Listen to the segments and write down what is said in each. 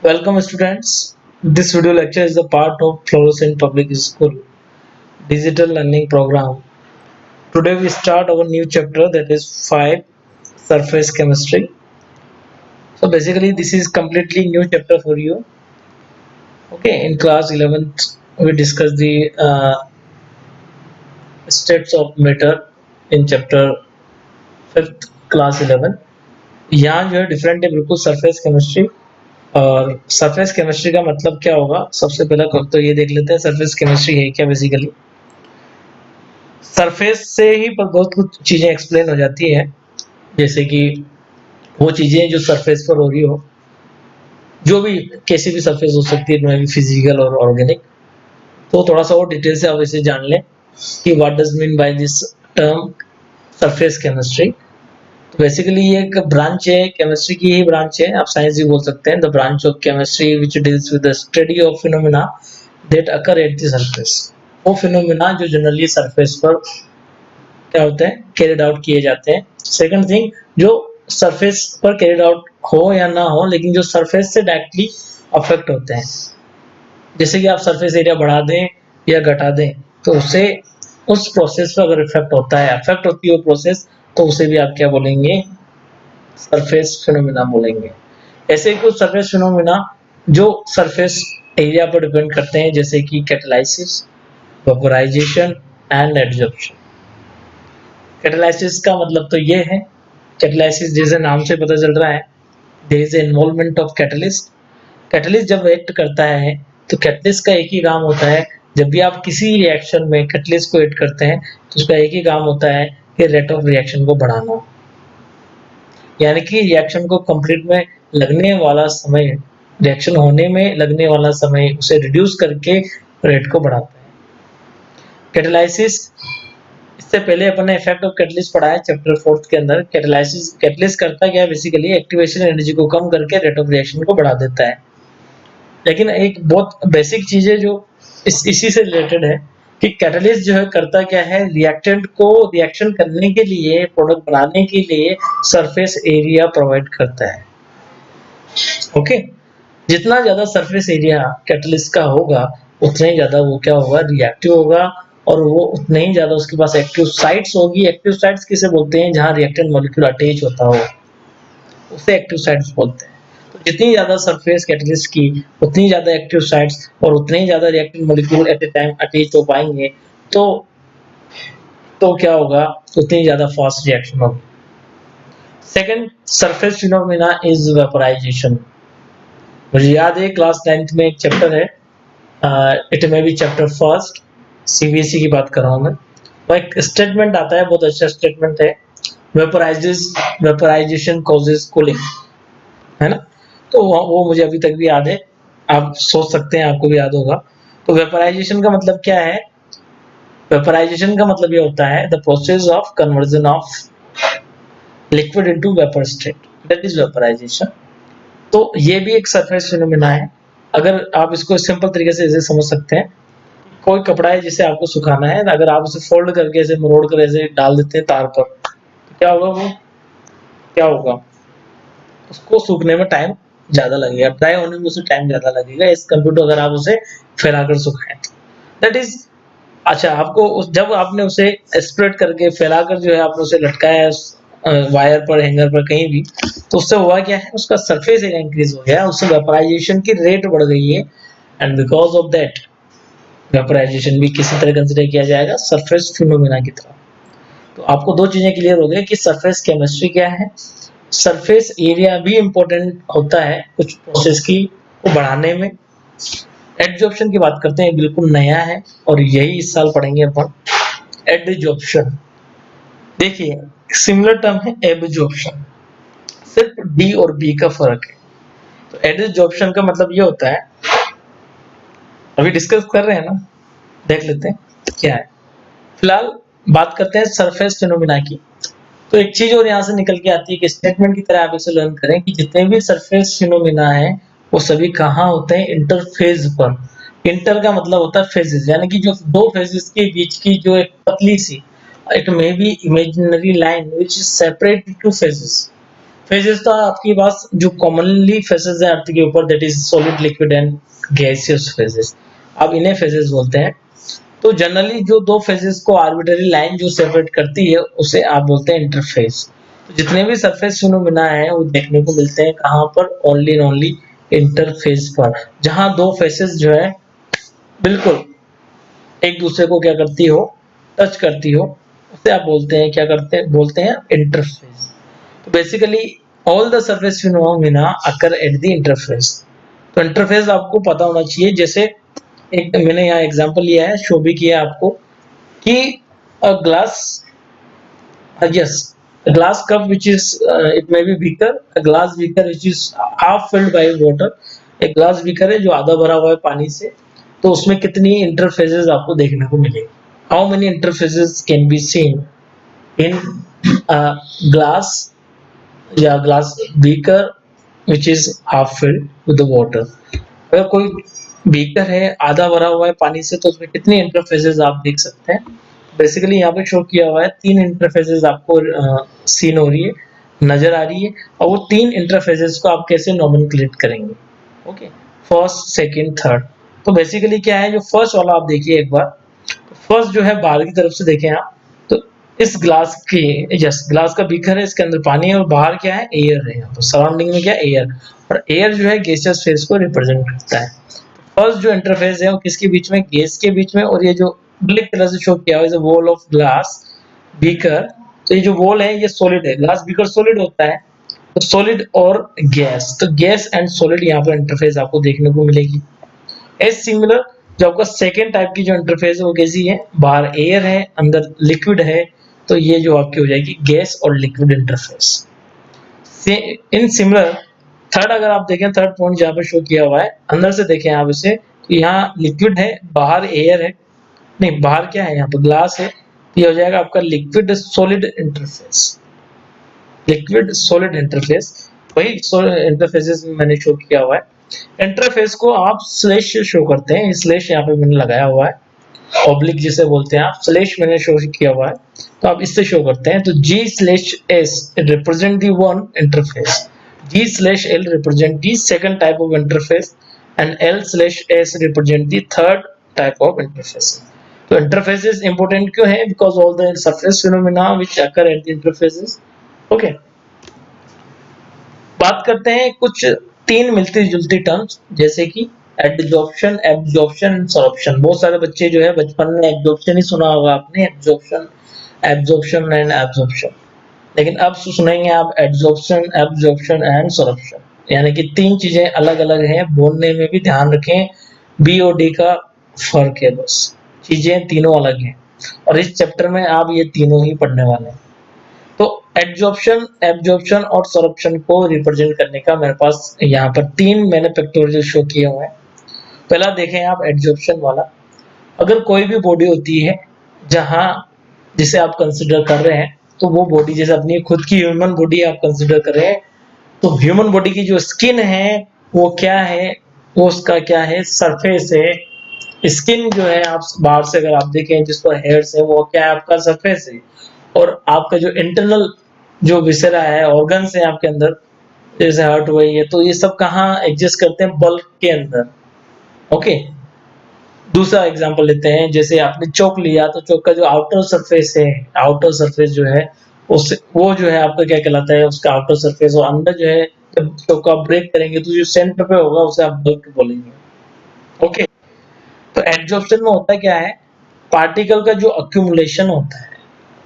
Welcome students. This video lecture is a part of Fluorescent Public School Digital Learning Program. Today we start our new chapter that is 5 Surface Chemistry. So basically this is completely new chapter for you. Okay, in class 11th we discussed the states of matter in chapter 5th class 11. यहाँ जो है different है बिल्कुल surface chemistry. और surface chemistry का मतलब क्या होगा, सबसे पहला तो ये देख लेते हैं सरफेस केमिस्ट्री है क्या। बेसिकली सरफेस से ही पर बहुत कुछ चीजें एक्सप्लेन हो जाती है, जैसे कि वो चीजें जो सरफेस पर हो रही हो, जो भी कैसी भी सरफेस हो सकती है, मे बी फिजिकल और ऑर्गेनिक। तो थोड़ा सा और डिटेल से आप इसे जान लें कि what does mean by this term surface chemistry. तो बेसिकली ये एक ब्रांच है, केमिस्ट्री की ही ब्रांच है, आप साइंस भी बोल सकते हैं। The branch of chemistry which deals with the study of phenomena that occur at the surface. वो फिनोमेना जो जनरली सरफेस पर क्या होते हैं, कैरिड आउट किए जाते हैं। सेकंड थिंग, जो सरफेस पर कैरिड आउट हो या ना हो, लेकिन जो सरफेस से डायरेक्टली अफेक्ट होते हैं, जैसे कि आप सरफेस एरिया बढ़ा दें या घटा दें, तो उससे उस प्रोसेस पर अगर इफेक्ट होता है, अफेक्ट होती है वो प्रोसेस, तो उसे भी आप क्या बोलेंगे, सरफेस फिनोमेना बोलेंगे। ऐसे कुछ सरफेस फिनोमेना जो सरफेस एरिया पर डिपेंड करते हैं, जैसे कि catalysis, vaporisation and adsorption. Catalysis का मतलब तो ये है, कैटालाइसिस जैसे नाम से पता चल रहा है, there is involvement of catalyst. Catalyst जब एक्ट करता है तो कैटलिस्ट का एक ही काम होता है, जब भी आप किसी रिएक्शन में कैटलिस्ट को ऐड करते हैं तो उसका एक ही काम होता है कि रेट ऑफ रिएक्शन को बढ़ाना, यानी कि रिएक्शन को कंप्लीट में लगने वाला समय, रिएक्शन होने में लगने वाला समय उसे रिड्यूस करके रेट को बढ़ाता है। कैटालाइसिस, इससे पहले अपन ने इफेक्ट ऑफ कैटलिस्ट पढ़ा है चैप्टर 4 के अंदर। कैटालाइसिस, कैटलिस्ट करता क्या है, बेसिकली एक्टिवेशन एनर्जी को कम करके रेट ऑफ रिएक्शन को बढ़ा देता है। लेकिन एक बहुत बेसिक चीज है जो इसी से रिलेटेड है कि कैटलिस्ट जो है करता क्या है, रिएक्टेंट को रिएक्शन करने के लिए, प्रोडक्ट बनाने के लिए सरफेस एरिया प्रोवाइड करता है। ओके, जितना ज्यादा सरफेस एरिया कैटलिस्ट का होगा उतना ही ज्यादा वो क्या होगा, रिएक्टिव होगा, और वो उतने ही ज्यादा उसके पास एक्टिव साइट्स होगी। एक्टिव साइट्स किसे बोलते हैं, जहां रिएक्टेंट मॉलिक्यूल अटैच होता हो उसे एक्टिव साइट्स बोलते हैं। तो जितनी ज्यादा सरफेस कैटलिस्ट की उतनी ज्यादा एक्टिव साइट्स और उतने ही ज्यादा रिएक्टेंट मॉलिक्यूल एट ए टाइम अटैच हो पाएंगे, तो क्या होगा, उतनी ज्यादा फास्ट रिएक्शन होगी। Second surface phenomena is vaporisation. मुझे याद है क्लास 9th में एक चैप्टर है, it may B chapter first, CBSE की बात कर रहा हूँ मैं। वो एक स्टेटमेंट आता है, बहुत अच्छा स्टेटमेंट है, वेपोराइजेशन कॉजेज कूलिंग, है ना। तो वो मुझे अभी तक भी याद है, आप सोच सकते हैं आपको भी याद होगा। तो वेपोराइजेशन का मतलब क्या है, वेपोराइजेशन का मतलब ये होता है the process of conversion of liquid into vapour state, that is vaporisation. तो ये भी एक सरफेस फिनोमेना है। अगर आप इसको सिंपल तरीके से ऐसे समझ सकते हैं, कोई कपड़ा है जिसे आपको सुखाना है, अगर आप उसे फोल्ड करके ऐसे मरोड़ कर ऐसे डाल देते हैं तार पर, तो क्या होगा, वो क्या होगा, उसको सूखने में टाइम ज्यादा लगेगा, ड्राई होने में उसे टाइम ज्यादा लगेगा इस कंप्यूटर टू अगर आप उसे फैलाकर सुखाएं। दैट इज, अच्छा आपको जब आपने उसे स्प्रेड करके फैलाकर जो है आपने उसे लटकाया वायर पर, हैंगर पर, कहीं भी, तो उससे हुआ क्या है, उसका सरफेस एरिया इंक्रीज हो गया, उससे वेपोराइजेशन की रेट बढ़ गई है, and because of that vaporisation भी किसी तरह कंसिडर किया जाएगा सरफेस फिनोमेना की तरह। तो आपको दो चीजें क्लियर हो गई कि सरफेस केमिस्ट्री क्या है, सरफेस एरिया भी इंपॉर्टेंट होता है कुछ प्रोसेस की को बढ़ाने में। एडजॉर्प्शन की बात करते हैं, बिल्कुल नया है और यही इस साल पढ़ेंगे अपन। एडजॉर्प्शन, देखिए सिमिलर टर्म है एब्जॉर्प्शन, सिर्फ डी और बी का फर्क है। तो एडजॉर्प्शन का मतलब ये होता है, अभी डिस्कस कर रहे हैं ना, देख लेते हैं क्या है। फिलहाल बात करते हैं सरफेस फिनोमिना की। तो एक चीज और यहाँ से निकल के आती है कि स्टेटमेंट की तरह आप इसे लर्न करें कि जितने भी सरफेस फिनोमिना है वो सभी कहाँ होते हैं, इंटरफेज पर। इंटर का मतलब होता है फेजेस, यानी कि जो दो फेजेस के बीच की जो एक पतली सी, it may be imaginary line which is separate two phases, phases तो आपके पास जो कॉमनली फेजेस है अर्थ के ऊपर, that is solid, liquid and gaseous phases, अब इन्हें फेजेस बोलते हैं। तो जनरली जो दो फेजेस को आर्बिट्ररी लाइन जो सेपरेट करती है उसे आप बोलते हैं इंटरफेस। तो जितने भी सरफेस फिनोमेना है वो देखने को मिलते हैं कहाँ पर, ओनली एंड ओनली इंटरफेस पर, जहां दो फेसेस जो है बिल्कुल एक दूसरे को क्या करती हो, टच करती हो, उसे आप बोलते हैं, क्या करते हैं, बोलते हैं इंटरफेस। तो basically all the surface phenomena occur at the interface. तो इंटरफेस आपको पता होना चाहिए। जैसे एक मैंने यहाँ एग्जांपल लिया है, शो भी किया आपको कि a glass, yes, a glass cup which is it may be beaker, a glass beaker which is half filled by water, एक ग्लास बीकर है जो आधा भरा हुआ है पानी से, तो उसमें कितनी इंटरफेसेस आपको देखने को मिलेगी, how many interfaces can be seen in glass या glass beaker which is half filled with the water। अगर कोई बीकर है आधा भरा हुआ है पानी से, तो उसमें कितनी इंटरफेसेस आप देख सकते हैं। बेसिकली यहाँ पे शो किया हुआ है तीन इंटरफेसेस आपको सीन हो रही है, नजर आ रही है, और वो तीन इंटरफेसेस को आप कैसे नॉमेनक्लेट करेंगे। Okay, first, second, third. तो बेसिकली क्या है, जो फर्स्ट वाला आप देखिए एक बार, फर्स्ट जो है बाहर की तरफ से देखें आप, तो इस ग्लास के, यस, ग्लास का बीकर है, इसके अंदर पानी है और बाहर क्या है, एयर है। यहाँ पर सराउंडिंग में क्या, एयर, और एयर जो है गैसियस फेज को रिप्रेजेंट करता है। फर्स्ट जो इंटरफेस है वो किसके बीच में, गैस के बीच में, और ये जो ब्लैक कलर से शो किया हुआ है वॉल ऑफ ग्लास बीकर, तो ये जो वॉल है ये सॉलिड है, ग्लास बीकर सॉलिड होता है, तो सॉलिड और गैस, तो गैस एंड सॉलिड यहाँ पर इंटरफेस आपको देखने को मिलेगी। एज सिमिलर जो आपका सेकेंड टाइप की जो इंटरफेस है वो कैसी है, बाहर एयर है अंदर लिक्विड है, तो ये जो आपकी हो जाएगी गैस और liquid interface. In similar third अगर आप देखें, थर्ड पॉइंट जहाँ पे शो किया हुआ है, अंदर से देखें आप इसे, तो यहाँ लिक्विड है, बाहर एयर है, नहीं बाहर क्या है, यहाँ पे ग्लास है, तो ये हो जाएगा आपका liquid solid interface, liquid solid interface. वही इंटरफेसेस में मैंने शो किया हुआ है। इंटरफेस को आप स्लैश से शो करते हैं, स्लैश यहाँ पे मैंने लगाया हुआ है, ऑब्लिक जिसे बोलते हैं आप, स्लैश मैंने शो किया हुआ है, तो आप इससे शो करते हैं। तो G/S represent the one interface, G/L represent the second type of interface, and L/S represent the third type of interface. तो इंटरफेसेस इंपॉर्टेंट क्यों है, because all the surface phenomena which occur at the interfaces. Okay, बात करते हैं कुछ तीन मिलती जुलती टर्म्स, जैसे कि एडजॉर्प्शन, एब्जॉर्प्शन, सॉर्प्शन। बहुत सारे बच्चे जो है बचपन में एब्जॉर्प्शन ही सुना होगा आपने, एब्जॉर्प्शन, एब्जॉर्प्शन एंड एब्जॉर्प्शन, लेकिन अब सुनेंगे आप एडजॉर्प्शन, एब्जॉर्प्शन एंड सॉर्प्शन, यानी कि तीन चीजें अलग अलग हैं, बोलने में भी ध्यान रखें, बी और डी का फर्क है, बस चीजें तीनों अलग हैं, और इस चैप्टर में आप ये तीनों ही पढ़ने वाले हैं। तो एडजॉर्प्शन, एब्जॉर्प्शन और सॉर्प्शन को रिप्रेजेंट करने का मेरे पास यहाँ पर तीन मैंने पिक्टोरियल शो किए हुए हैं। पहला देखें आप एडजॉर्प्शन वाला। अगर कोई भी बॉडी होती है जहां, जिसे आप कंसिडर कर रहे हैं, तो वो बॉडी जैसे अपनी खुद की ह्यूमन बॉडी आप कंसिडर कर रहे हैं, तो ह्यूमन बॉडी की जो स्किन है वो क्या है, वो उसका क्या है, सरफेस है। स्किन जो है आप बाहर से अगर आप देखें जिस पर हेयर्स है वो क्या है, आपका सरफेस है। और आपका जो इंटरनल जो विसेरा है, ऑर्गन्स है आपके अंदर, जैसे हार्ट हुआ है, तो ये सब कहाँ एग्जिस्ट करते हैं, बल्क के अंदर। ओके, दूसरा एग्जांपल लेते हैं, जैसे आपने चौक लिया, तो चौक का जो आउटर सरफेस है, आउटर सरफेस जो है उससे वो जो है आपका क्या कहलाता है, उसका आउटर सरफेस, और अंदर जो है जब चौक को आप ब्रेक करेंगे तो जो सेंटर पे होगा उसे आप बल्क बोलेंगे। ओके, तो एडजॉर्प्शन में होता क्या है, पार्टिकल का जो अक्यूमुलेशन होता है,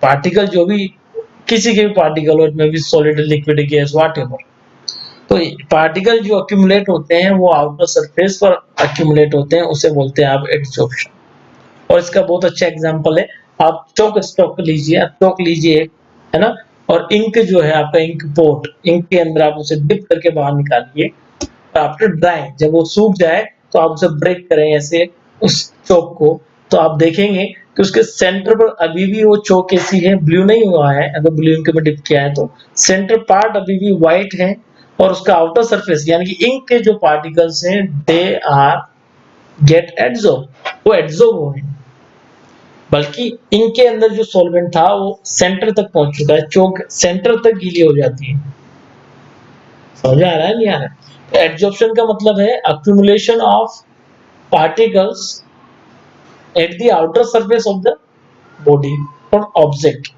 पार्टिकल जो भी, किसी के भी पार्टिकल हो, में भी सॉलिड, लिक्विड, गैस, व्हाटएवर, तो पार्टिकल जो अक्यूमुलेट होते हैं वो आउटर सरफेस पर अक्यूमुलेट होते हैं, उसे बोलते हैं आप एडजॉर्प्शन। और इसका बहुत अच्छा एग्जांपल है, आप चौक स्टॉक लीजिए, आप चौक लीजिए, है ना, और इंक जो है आपका, इंक पोट, इंक के अंदर आप उसे डिप करके बाहर निकालिए, आफ्टर ड्राइंग जब वो सूख जाए तो आप उसे ब्रेक करें ऐसे उस चौक को, तो आप देखेंगे कि उसके सेंटर पर अभी भी वो चौक ऐसी है, ब्लू नहीं हुआ है, अगर ब्लू इंक में डिप किया है तो सेंटर पार्ट अभी भी व्हाइट है, और उसका आउटर सरफेस यानी कि इंक के जो पार्टिकल्स हैं दे आर गेट एड्सॉर्ब, वो एड्सॉर्ब हो है, बल्कि इनके अंदर जो सॉल्वेंट था वो सेंटर तक पहुंच चुका है, चौक सेंटर तक गीली हो जाती है। समझ आ रहा है नहीं आ रहा है? तो एडजॉर्प्शन का मतलब है accumulation of particles at the outer surface of the body or object.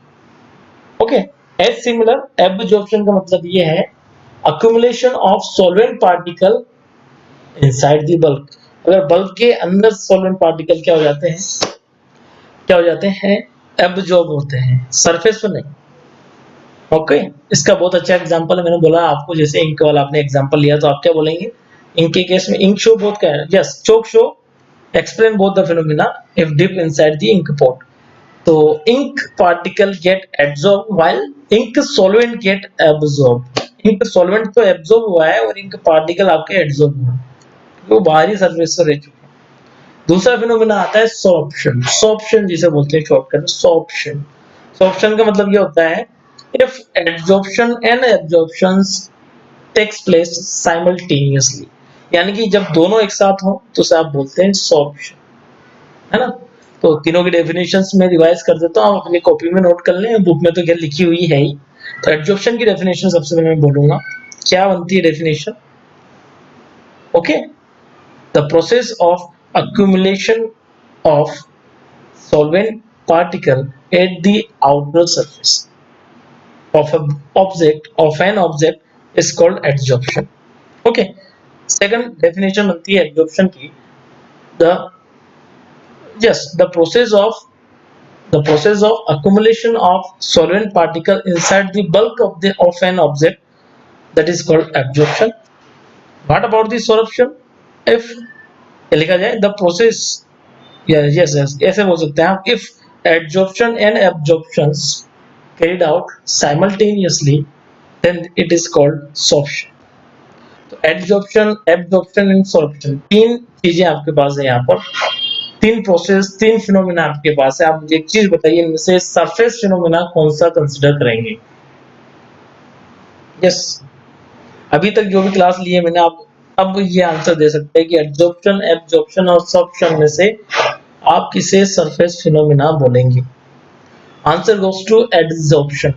Okay, as similar absorption का मतलब ये है accumulation of solvent particle inside the bulk. अगर बल्क के अंदर सॉल्वेंट पार्टिकल क्या हो जाते हैं, क्या हो जाते हैं, एब्जॉर्ब होते हैं, सरफेस पर नहीं। ओके, इसका बहुत अच्छा एग्जांपल है, मैंने बोला आपको, जैसे इंक वाला आपने एग्जांपल लिया तो आप क्या बोलेंगे इंक के केस में, इंक शो बोथ का है, yes, chalk show explain both the phenomena if dip inside the ink pot. तो ink particle get absorb while ink solvent get absorb. Ink solvent तो एब्जॉर्ब हुआ है और इंक पार्टिकल आपके absorb हुआ है, वो बाहरी सरफेस पर रह चुके हैं। दूसरा फिनोमेना आता है सॉर्प्शन। सॉर्प्शन जिसे बोलते हैं शॉर्टकट में सॉर्प्शन। सॉर्प्शन का मतलब ये होता है if adsorption and absorption takes place simultaneously, यानी कि जब दोनों एक साथ हो तो उसे आप बोलते हैं सॉर्प्शन, है ना। तो तीनों की डेफिनेशंस में रिवाइज कर देता हूँ, आप अपनी कॉपी में नोट कर लें, बुक में तो क्या लिखी हुई है ही। तो एडजॉर्प्शन की डेफिनेशन सबसे पहले मैं बोलूंगा, क्या बनती है definition. Okay, the process of accumulation of solvent particle at the outer surface of an object is called adsorption. Okay, second definition बनती है adsorption की, the process of accumulation of solvent particle inside the bulk of an object, that is called absorption. What about the sorption? If लिखा जाए the process, yes ऐसे बोल सकते हैं आप, if adsorption and absorptions carried out simultaneously then it is called sorption. तो adsorption, absorption and sorption, तीन चीजें आपके पास है यहाँ पर, तीन प्रोसेस, तीन फिनोमेना आपके पास है। आप मुझे एक चीज बताइए, इनमें से सरफेस फिनोमेना कौन सा कंसीडर करेंगे। यस, अभी तक जो भी क्लास ली है मैंने, आप अब ये आंसर दे सकते हैं कि एडजॉर्प्शन, एब्जॉर्प्शन और सॉर्प्शन में से आप किसे सरफेस फिनोमेना बोलेंगे। Answer goes to adsorption.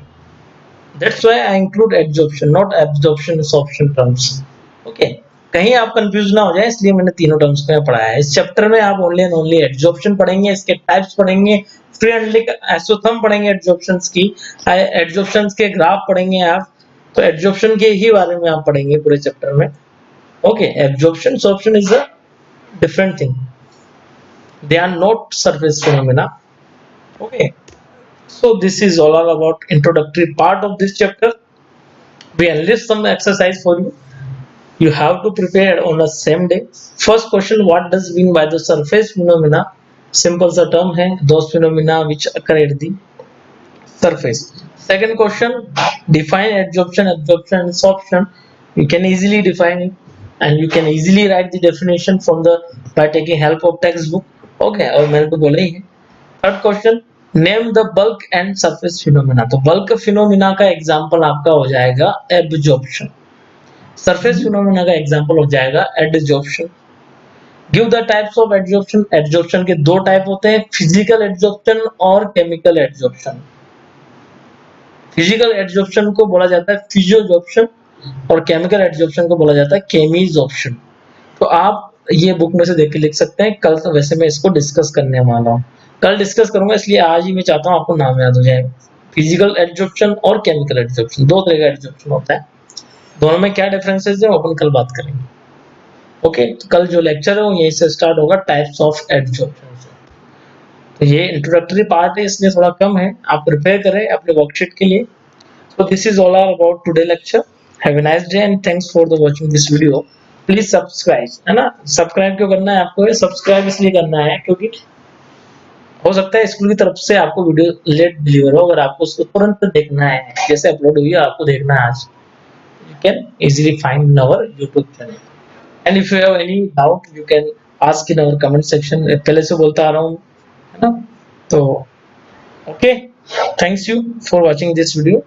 That's why I include adsorption, not absorption, sorption terms. Okay, कहीं आप कंफ्यूज ना हो जाए इसलिए मैंने तीनों टर्म्स में पढ़ाया है। इस चैप्टर में आप ओनली एंड ओनली एडसॉर्प्शन पढ़ेंगे, इसके टाइप्स पढ़ेंगे, फ्री एनालिटिक आइसोथर्म पढ़ेंगे एडसॉर्प्शंस की, एडसॉर्प्शंस के ग्राफ पढ़ेंगे आप, तो एडसॉर्प्शन के ही बारे में आप पढ़ेंगे पूरे चैप्टर में। Okay, absorption sorption is a different thing, they are not surface phenomena. Okay, so this is all about introductory part of this chapter. We enlist some exercise for you. You have to prepare on the same day. First question, what does mean by the surface phenomena? Simple सा term है, those phenomena which occur at the surface. Second question, define adsorption, absorption and sorption. You can easily define it and you can easily write the definition from the by taking help of textbook. Okay, और मैंने तो बोला ही है। Third question, name the bulk and surface phenomena. तो bulk phenomena का example आपका हो जाएगा एब्जॉर्प्शन, सरफेस फिनोमेना का एग्जांपल हो जाएगा adsorption. Give the types of adsorption. Adsorption के दो टाइप होते हैं, फिजिकल एडजॉर्प्शन और केमिकल एडजॉर्प्शन। फिजिकल एडजॉर्प्शन को बोला जाता है फिजियोजॉर्प्शन और केमिकल एडजॉर्प्शन को बोला जाता है केमिजॉर्प्शन। तो आप ये बुक में से देख के लिख सकते हैं। कल तो वैसे मैं इसको डिस्कस करने वाला हूँ, कल डिस्कस करूंगा, इसलिए आज ही मैं चाहता हूँ आपको नाम याद हो जाए। फिजिकल एडजॉर्प्शन और केमिकल एडजॉर्प्शन, दो तरह का एडजॉर्प्शन होता है, दोनों में क्या डिफरेंसेस है वो अपन कल बात करेंगे। ओके, तो कल जो लेक्चर है वो यहीं से स्टार्ट होगा, टाइप्स ऑफ एडजॉर्प्शन से। तो ये इंट्रोडक्टरी पार्ट है इसलिए थोड़ा कम है, आप प्रिपेयर करें अपने वर्कशीट के लिए। So this is all about today lecture. Have a nice day and thanks for the watching this video. Please subscribe, है ना। सब्सक्राइब क्यों करना है आपको, सब्सक्राइब इसलिए करना है क्योंकि हो सकता है स्कूल की तरफ से आपको वीडियो लेट डिलीवर हो, अगर आपको उसको तुरंत देखना है, जैसे अपलोड हुई है आपको देखना है आज, you can easily find in our YouTube channel. And if you have any doubt, you can ask in our comment section. पहले से बोलता आ रहा हूँ, है ना। तो okay, thanks you for watching this video.